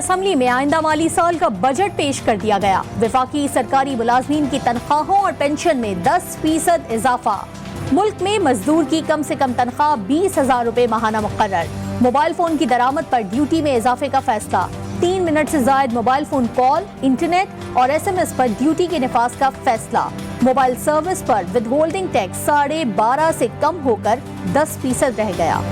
Assembly में आइंदा माली साल का बजट पेश कर दिया गया। वफाकी सरकारी मुलाजमीन की तनख्वाहों और पेंशन में 10% इजाफा। मुल्क में मजदूर की कम से कम तनख्वाह 20,000 रुपए माहाना मुकर्रर। मोबाइल फोन की दरामद पर ड्यूटी में इजाफे का फैसला। 3 मिनट से जायद मोबाइल फोन कॉल, इंटरनेट और SMS पर ड्यूटी के निफाज का फैसला। मोबाइल सर्विस पर विदहोल्डिंग टैक्स 12.5 से कम होकर 10% रह गया।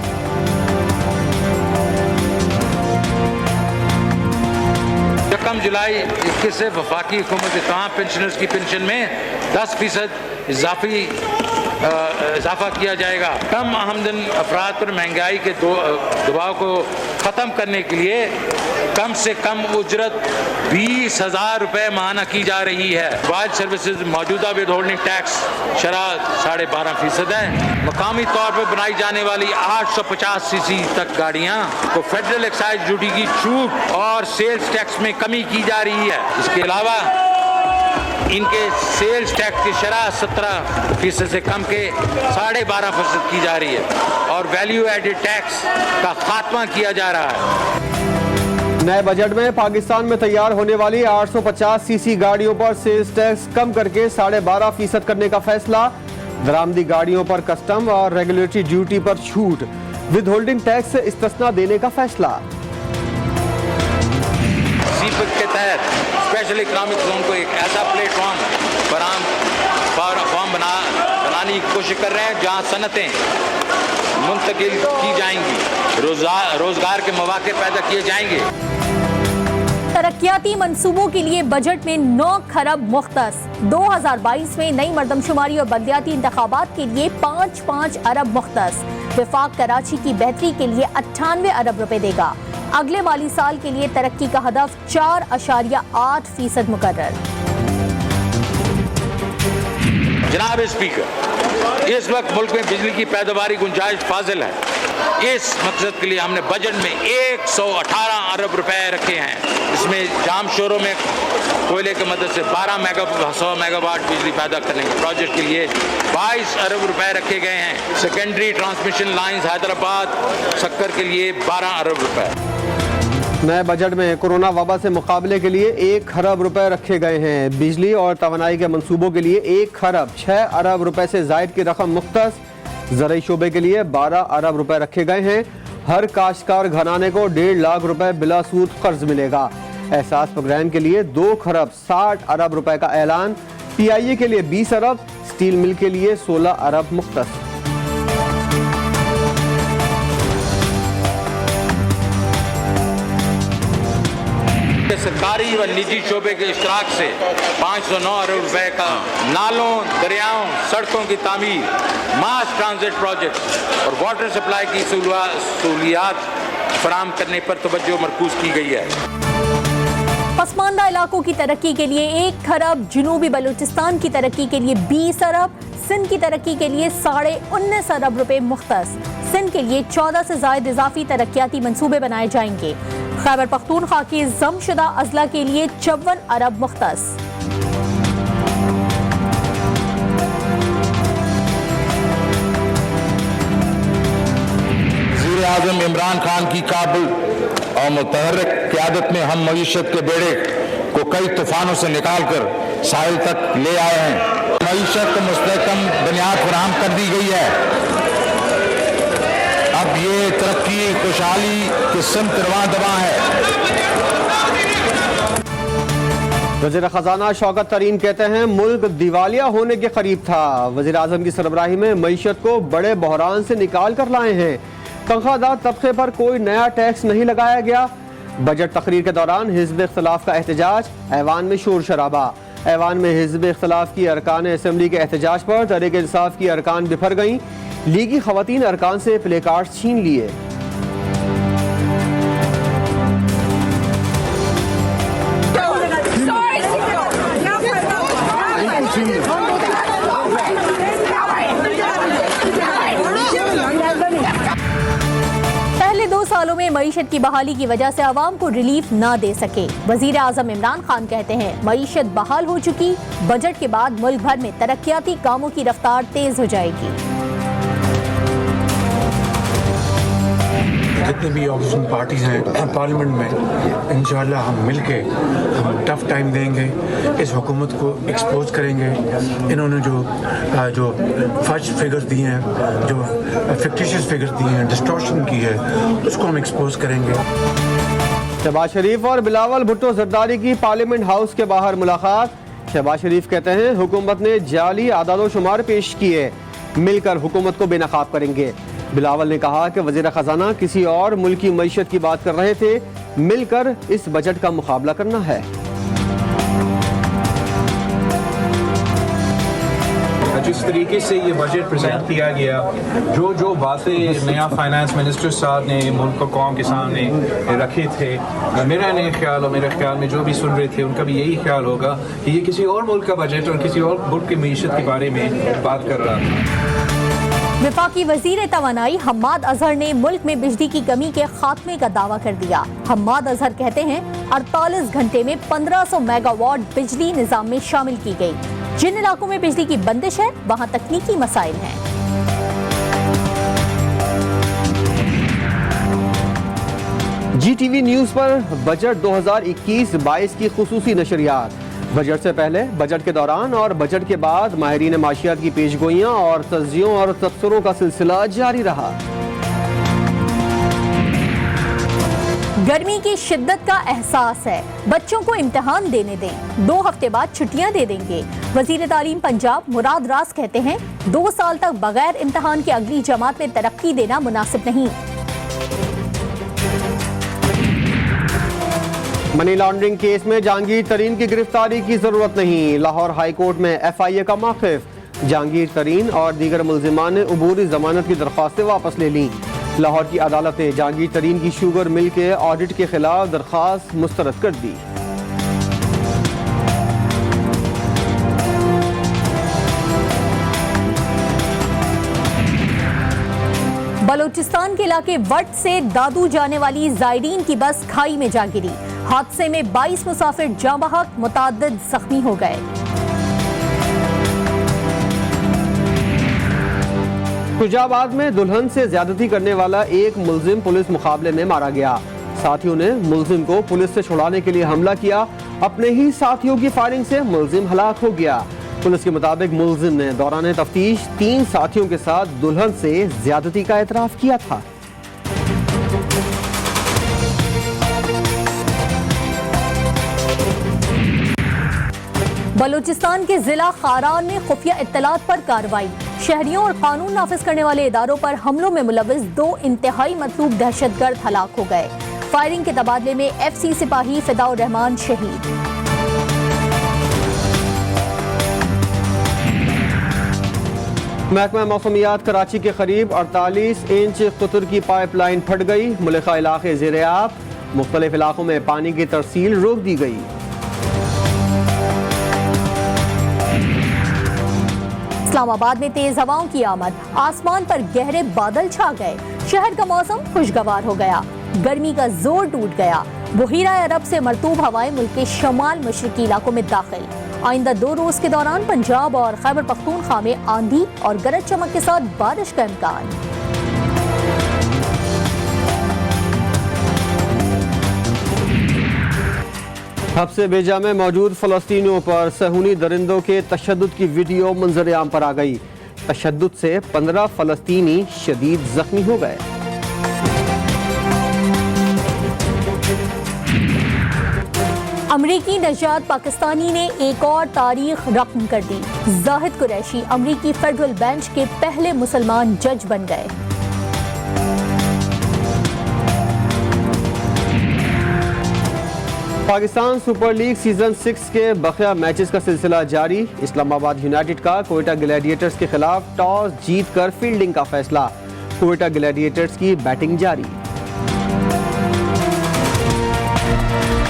कम जुलाई 21 से वफाकी हुकूमत तमाम पेंशनर्स की पेंशन में 10% इजाफा किया जाएगा। कम आमदन अफराद पर महंगाई के दबाव को ख़त्म करने के लिए कम से कम उजरत 20,000 रुपए माहाना की जा रही है। मोबाइल सर्विसेज मौजूदा विदहोल्डिंग टैक्स शरह 12.5% है। मकामी तौर पर बनाई जाने वाली 850 cc तक गाड़ियाँ को फेडरल एक्साइज ड्यूटी की छूट और सेल्स टैक्स में कमी की जा रही है। इसके अलावा इनके सेल्स टैक्स की शरह 17% से कम के 12.5% की जा रही है और वैल्यू एडेड टैक्स का खात्मा किया जा रहा है। नए बजट में पाकिस्तान में तैयार होने वाली 850 cc गाड़ियों पर सेल्स टैक्स कम करके 12.5% करने का फैसला। दरामदी गाड़ियों पर कस्टम और रेगुलेटरी ड्यूटी पर छूट, विद होल्डिंग टैक्स से इस्तिस्ना देने का फैसला। सीपक के तहत स्पेशल इकोनॉमिक जोन को एक ऐसा प्लेटफॉर्म बनाने की कोशिश कर रहे हैं जहां सनतें मुंतकिल की जाएंगी, रोजगार के मौके पैदा किए जाएंगे। तरक्याती मंसूबों के लिए बजट में 9 खरब मुख्तस। 2022 में नई मर्दमशुमारी और बल्दियाती इंतखाबात के लिए 5 अरब मुख्तस। वफाक कराची की बेहतरी के लिए 98 अरब रुपए देगा। अगले माली साल के लिए तरक्की का हदफ 4.8% मुकर्रर। जनाब स्पीकर, इस वक्त मुल्क में बिजली की पैदावारी गुंजाइश फाजिल है। इस मकसद के लिए हमने बजट में 118 अरब रुपए रखे हैं। इसमें जाम शोरों में कोयले की मदद से 100 मेगावाट बिजली पैदा करने के प्रोजेक्ट के लिए 22 अरब रुपए रखे गए हैं। सेकेंडरी ट्रांसमिशन लाइंस हैदराबाद सक्कर के लिए 12 अरब रुपए। नए बजट में कोरोना वबा से मुकाबले के लिए 1 खरब रुपए रखे गए हैं। बिजली और तवानाई के मंसूबों के लिए 1 खरब 6 अरब रुपए से जायद की रकम मुख्तस। ज़राई शोबे के लिए 12 अरब रुपए रखे गए हैं। हर काश्तकार घराने को 1.5 लाख रुपए बिला सूद कर्ज मिलेगा। एहसास प्रोग्राम के लिए 2 खरब 60 अरब रुपए का ऐलान। PIA के लिए 20 अरब, स्टील मिल के लिए 16 अरब मुख्तस। सरकारी व निजी शोबे के इश्तराक से 509 अरब रुपए का नालों, दरियाओं, सड़कों की तामीर, मास ट्रांजिट प्रोजेक्ट और वाटर सप्लाई की सहूलियात फराहम करने पर तवज्जो मरकूज की गई है। पसमानदा इलाकों की तरक्की के लिए 1 खरब, जनूबी बलूचिस्तान की तरक्की के लिए 20 अरब, सिंध की तरक्की के लिए 19.5 अरब रुपए मुख्तस। सिंध के लिए 14 से जायद इजाफी तरक्याती मंसूबे बनाए जाएंगे। खैबर पख्तूनख्वा के जमशुदा अजला के लिए 54 अरब मुख्तस। वज़ीर आज़म इमरान खान की काबिल और मुतहर्रिक क़यादत में हम मईशत के बेड़े को कई तूफानों से निकाल कर साहिल तक ले आए हैं। मईशत को मुस्तहकम बुनियाद फराहम कर दी गई है। अब ये तरक्की खुशहाली की सिमत रवां दवां है। वज़ीर ख़ज़ाना शौकत तरीन कहते हैं मुल्क दिवालिया होने के करीब था। वज़ीर आज़म की सरबराही में मईशत को बड़े बहरान से निकाल कर लाए हैं। तनख्वाहदार तबके पर कोई नया टैक्स नहीं लगाया गया। बजट तकरीर के दौरान हिज़्ब इख्तिलाफ का एहतजाज, ऐवान में शोर शराबा। ऐवान में हिज़्ब इख्तिलाफ की अरकान असम्बली के एहतजाज पर तहरीक इंसाफ की अरकान बिफर गईं। लीगी खवातीन अरकान से प्ले कार्ड छीन लिए। पहले 2 सालों में मईशत की बहाली की वजह से आवाम को रिलीफ ना दे सके। वजीर आजम इमरान खान कहते हैं मईशत बहाल हो चुकी, बजट के बाद मुल्क भर में तरक्याती कामों की रफ्तार तेज हो जाएगी। जितनी भी ऑपोजिशन पार्टीज़ हैं पार्लियामेंट में, इंशाल्लाह हम मिल के हम टफ टाइम देंगे, इस हुकूमत को एक्सपोज करेंगे। इन्होंने जो फर्ज फिगर्स दिए हैं, जो फिक्टिशियस फिगर्स दिए हैं, डिस्टॉर्शन की है, उसको हम एक्सपोज करेंगे। शहबाज शरीफ और बिलावल भुट्टो जरदारी की पार्लियामेंट हाउस के बाहर मुलाकात। शहबाज शरीफ कहते हैं हुकूमत ने जाली आदाद शुमार पेश किए, मिलकर हुकूमत को बेनकाब करेंगे। बिलावल ने कहा कि वज़ीर ख़जाना किसी और मुल्क की मईशत की बात कर रहे थे, मिलकर इस बजट का मुकाबला करना है। जिस तरीके से ये बजट प्रेजेंट किया गया, जो बातें नया फाइनेंस मिनिस्टर साहब ने मुल्क को कौम के सामने रखे थे, मेरा नहीं ख्याल और मेरे ख्याल में जो भी सुन रहे थे उनका भी यही ख्याल होगा कि ये किसी और मुल्क का बजट और किसी और मुल्क की मईशत के बारे में बात कर रहा था। वफाकी वजीर तवानाई हम्माद अजहर ने मुल्क में बिजली की कमी के खात्मे का दावा कर दिया। हम्माद अजहर कहते हैं 48 घंटे में 1500 मेगावाट बिजली निजाम में शामिल की गई। जिन इलाकों में बिजली की बंदिश है वहां तकनीकी मसाइल हैं। GTV न्यूज पर बजट 2021-22 की खुसूसी नशरियात। बजट से पहले, बजट के दौरान और बजट के बाद माहिरीन माशियात की पेशगोइयां और तज्जियों और तबसरों का सिलसिला जारी रहा। गर्मी की शिद्दत का एहसास है, बच्चों को इम्तिहान देने दें, 2 हफ्ते बाद छुट्टियां दे देंगे। वजीर तालीम पंजाब मुराद रास कहते हैं 2 साल तक बगैर इम्तिहान के अगली जमात में तरक्की देना मुनासिब नहीं। मनी लॉन्ड्रिंग केस में जहांगीर तरीन की गिरफ्तारी की जरूरत नहीं। लाहौर हाई कोर्ट में FIA का मौक़िफ़। जहांगीर तरीन और दीगर मुल्जिमान ने अबूरी जमानत की दरख्वास्तें वापस ले लीं। लाहौर की अदालत ने जहांगीर तरीन की शुगर मिल के ऑडिट के खिलाफ दरख्वास्त मुस्तरद कर दी। बलोचिस्तान के इलाके वट से दादू जाने वाली जायरीन की बस खाई में जा गिरी। हादसे में 22 मुसाफिर जाँ बहक, मुतअद्दिद जख्मी हो गए। खुजाबाद में दुल्हन से ज्यादती करने वाला एक मुल्जिम पुलिस मुकाबले में मारा गया। साथियों ने मुल्जिम को पुलिस से छुड़ाने के लिए हमला किया। अपने ही साथियों की फायरिंग से मुल्जिम हलाक हो गया। पुलिस के मुताबिक मुल्जिम ने दौरान तफ्तीश 3 साथियों के साथ दुल्हन से ज्यादती का एतराफ किया था। बलूचिस्तान के जिला खारान में खुफिया इत्तलात पर कार्रवाई। शहरियों और कानून नाफिज करने वाले इदारों पर हमलों में मुलविस 2 इंतहाई मतलूब दहशतगर्द हलाक हो गए। फायरिंग के तबादले में FC सिपाही फिदाउर रहमान शहीद। महकमा मौसमियात कराची के करीब 48 इंच कुतर की पाइपलाइन फट गई। मुल्का इलाके ज़ेर-ए-आब, मुख्तलिफ इलाकों में पानी की तरसील रोक दी गई। इस्लामाबाद में तेज हवाओं की आमद, आसमान पर गहरे बादल छा गए। शहर का मौसम खुशगवार हो गया, गर्मी का जोर टूट गया। बुहीरा अरब से मरतूब हवाएं मुल्क के शमाल मशरकी इलाकों में दाखिल। आइंदा 2 रोज के दौरान पंजाब और खैबर पख्तूनख्वा में आंधी और गरज चमक के साथ बारिश का इम्कान। हब्से बेजा में मौजूद फ़लस्तीनियों पर सहूनी दरिंदों के तशद्दुद की वीडियो मंजर-ए-आम पर आ गई। तशद्दुद से 15 फ़लस्तीनी शदीद जख्मी हो गए। अमरीकी नजात पाकिस्तानी ने एक और तारीख रकम कर दी। जाहिद कुरैशी अमरीकी फेडरल बेंच के पहले मुसलमान जज बन गए। पाकिस्तान सुपर लीग सीजन 6 के बकिया मैचेस का सिलसिला जारी। इस्लामाबाद यूनाइटेड का कोयटा ग्लैडिएटर्स के खिलाफ टॉस जीतकर फील्डिंग का फैसला। कोयटा ग्लैडिएटर्स की बैटिंग जारी।